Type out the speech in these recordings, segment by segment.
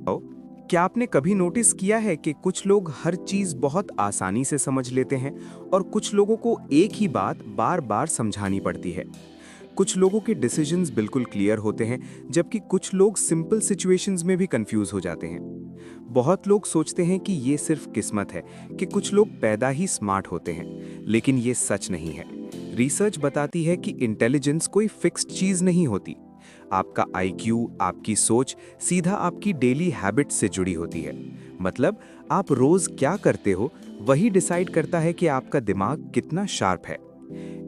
क्या आपने कभी नोटिस किया है कि कुछ लोग हर चीज बहुत आसानी से समझ लेते हैं और कुछ लोगों को एक ही बात बार बार समझानी पड़ती है। कुछ लोगों के डिसीजंस बिल्कुल क्लियर होते हैं, जबकि कुछ लोग सिंपल सिचुएशंस में भी कंफ्यूज हो जाते हैं। बहुत लोग सोचते हैं कि ये सिर्फ किस्मत है, कि कुछ लोग पैदा ही स्मार्ट होते हैं, लेकिन ये सच नहीं है। रिसर्च बताती है कि इंटेलिजेंस कोई फिक्स्ड चीज नहीं होती। आपका आईक्यू, आपकी सोच सीधा आपकी डेली हैबिट से जुड़ी होती है। मतलब आप रोज क्या करते हो, वही डिसाइड करता है कि आपका दिमाग कितना शार्प है।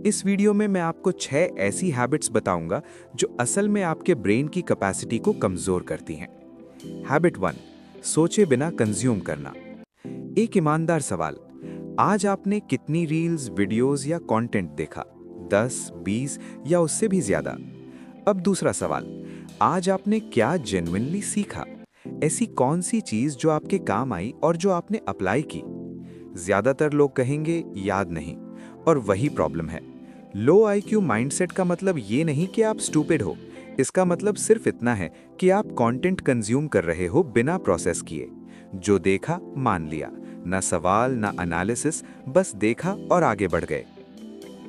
इस वीडियो में मैं आपको 6 ऐसी हैबिट्स बताऊंगा जो असल में आपके ब्रेन की कैपेसिटी को कमजोर करती हैं। हैबिट 1, सोचे बिना कंज्यूम करना। एक ईमानदार सवाल, आज आपने कितनी रील्स, वीडियोस या कंटेंट देखा? 10, 20 या उससे भी ज्यादा? अब दूसरा सवाल, आज आपने क्या जेन्युइनली सीखा? ऐसी कौन सी चीज जो आपके काम आई और जो आपने अप्लाई की? ज्यादातर लोग कहेंगे याद नहीं, और वही प्रॉब्लम है। लो आईक्यू माइंडसेट का मतलब ये नहीं कि आप स्टूपिड हो। इसका मतलब सिर्फ इतना है कि आप कंटेंट कंज्यूम कर रहे हो बिना प्रोसेस किए। जो देखा मान लिया, ना सवाल ना एनालिसिस, बस देखा और आगे बढ़ गए।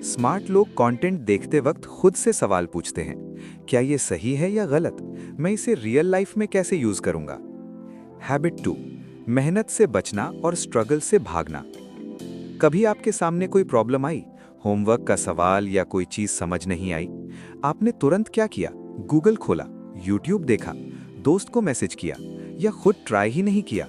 स्मार्ट लोग कंटेंट देखते वक्त खुद से सवाल पूछते हैं, क्या ये सही है या गलत? मैं इसे रियल लाइफ में कैसे यूज करूंगा? हैबिट 2, मेहनत से बचना और स्ट्रगल से भागना। कभी आपके सामने कोई प्रॉब्लम आई, होमवर्क का सवाल या कोई चीज समझ नहीं आई, आपने तुरंत क्या किया? गूगल खोला, यूट्यूब देखा, दोस्त को मैसेज किया, या खुद ट्राई ही नहीं किया?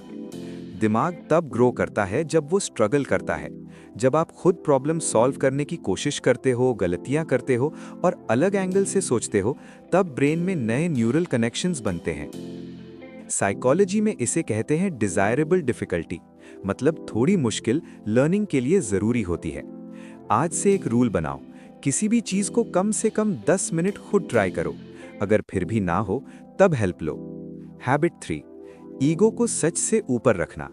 दिमाग तब ग्रो करता है जब वो स्ट्रगल करता है। जब आप खुद प्रॉब्लम सॉल्व करने की कोशिश करते हो, गलतियां करते हो और अलग एंगल से सोचते हो, तब ब्रेन में नए न्यूरल कनेक्शंस बनते हैं। साइकोलॉजी में इसे कहते हैं डिजायरेबल डिफिकल्टी, मतलब थोड़ी मुश्किल लर्निंग के लिए जरूरी होती है। आज से एक रूल बनाओ, किसी भी चीज को कम से कम 10 मिनट खुद ट्राई करो। अगर फिर भी ना हो, तब हेल्प लो। हैबिट 3, ईगो को सच से ऊपर रखना।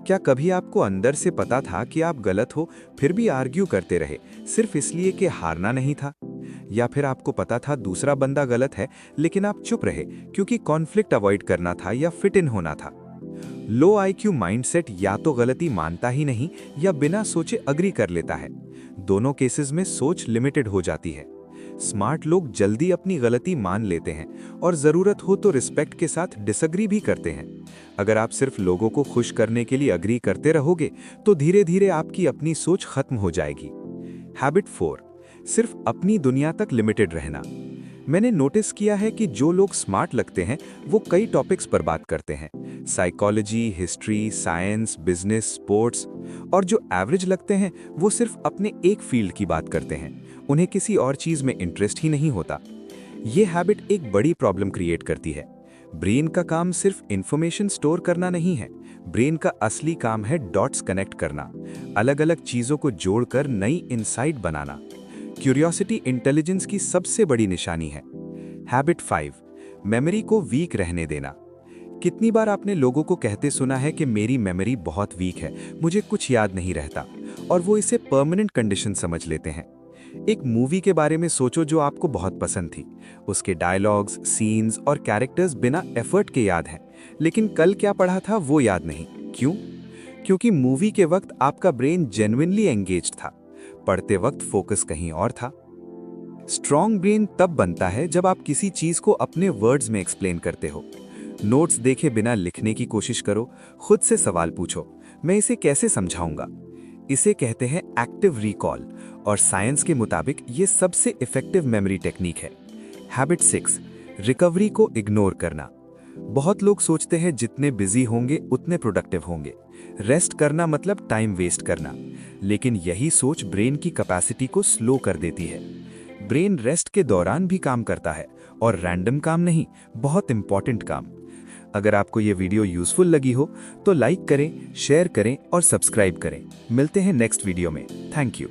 क्या कभी आपको अंदर से पता था कि आप गलत हो, फिर भी आर्ग्यू करते रहे, सिर्फ इसलिए कि हारना नहीं था? या फिर आपको पता था दूसरा बंदा गलत है, लेकिन आप चुप रहे क्योंकि कॉन्फ्लिक्ट अवॉइड करना था या फिट इन होना था? लो आईक्यू माइंडसेट या तो गलती मानता ही नहीं या बिना सोचे अग्री कर लेता है। दोनों केसेस में सोच लिमिटेड हो जाती है। स्मार्ट लोग जल्दी अपनी गलती मान लेते हैं और जरूरत हो तो रिस्पेक्ट के साथ डिसएग्री भी करते हैं। अगर आप सिर्फ लोगों को खुश करने के लिए अग्री करते रहोगे, तो धीरे धीरे आपकी अपनी सोच खत्म हो जाएगी। हैबिट 4, सिर्फ अपनी दुनिया तक लिमिटेड रहना। मैंने नोटिस किया है कि जो लोग स्मार्ट लगते हैं वो कई टॉपिक्स पर बात करते हैं, psychology, history, science, business, sports. और जो एवरेज लगते हैं वो सिर्फ अपने एक फील्ड की बात करते हैं, उन्हें किसी और चीज में इंटरेस्ट ही नहीं होता। ये हैबिट एक बड़ी प्रॉब्लम क्रिएट करती है। ब्रेन का काम सिर्फ इंफॉर्मेशन स्टोर करना नहीं है, ब्रेन का असली काम है डॉट्स कनेक्ट करना, अलग अलग चीजों को जोड़कर नई इनसाइट बनाना। क्यूरियोसिटी इंटेलिजेंस की सबसे बड़ी निशानी है। हैबिट 5, मेमोरी को वीक रहने देना। कितनी बार आपने लोगों को कहते सुना है कि मेरी मेमोरी बहुत वीक है, मुझे कुछ याद नहीं रहता, और वो इसे परमानेंट कंडीशन समझ लेते हैं। एक मूवी के बारे में सोचो जो आपको बहुत पसंद थी। उसके डायलॉग्स, सीन्स और कैरेक्टर्स बिना एफर्ट के याद हैं, लेकिन कल क्या पढ़ा था वो याद नहीं। क्यों? क्योंकि मूवी के वक्त आपका ब्रेन जेन्युइनली एंगेज्ड था, पढ़ते वक्त फोकस कहीं और था। स्ट्रॉन्ग ब्रेन तब बनता है जब आप किसी चीज को अपने वर्ड्स में एक्सप्लेन करते हो। नोट्स देखे बिना लिखने की कोशिश करो, खुद से सवाल पूछो, मैं इसे कैसे समझाऊंगा? इसे कहते हैं एक्टिव रिकॉल, और साइंस के मुताबिक ये सबसे इफेक्टिव मेमोरी टेक्निक है। हैबिट 6, रिकवरी को इग्नोर करना। बहुत लोग सोचते हैं जितने बिजी होंगे उतने प्रोडक्टिव होंगे, रेस्ट करना मतलब टाइम वेस्ट करना। लेकिन यही सोच ब्रेन की कैपेसिटी को स्लो कर देती है। ब्रेन रेस्ट के दौरान भी काम करता है, और रैंडम काम नहीं, बहुत इंपॉर्टेंट काम। अगर आपको ये वीडियो यूजफुल लगी हो तो लाइक करें, शेयर करें और सब्सक्राइब करें। मिलते हैं नेक्स्ट वीडियो में। Thank you.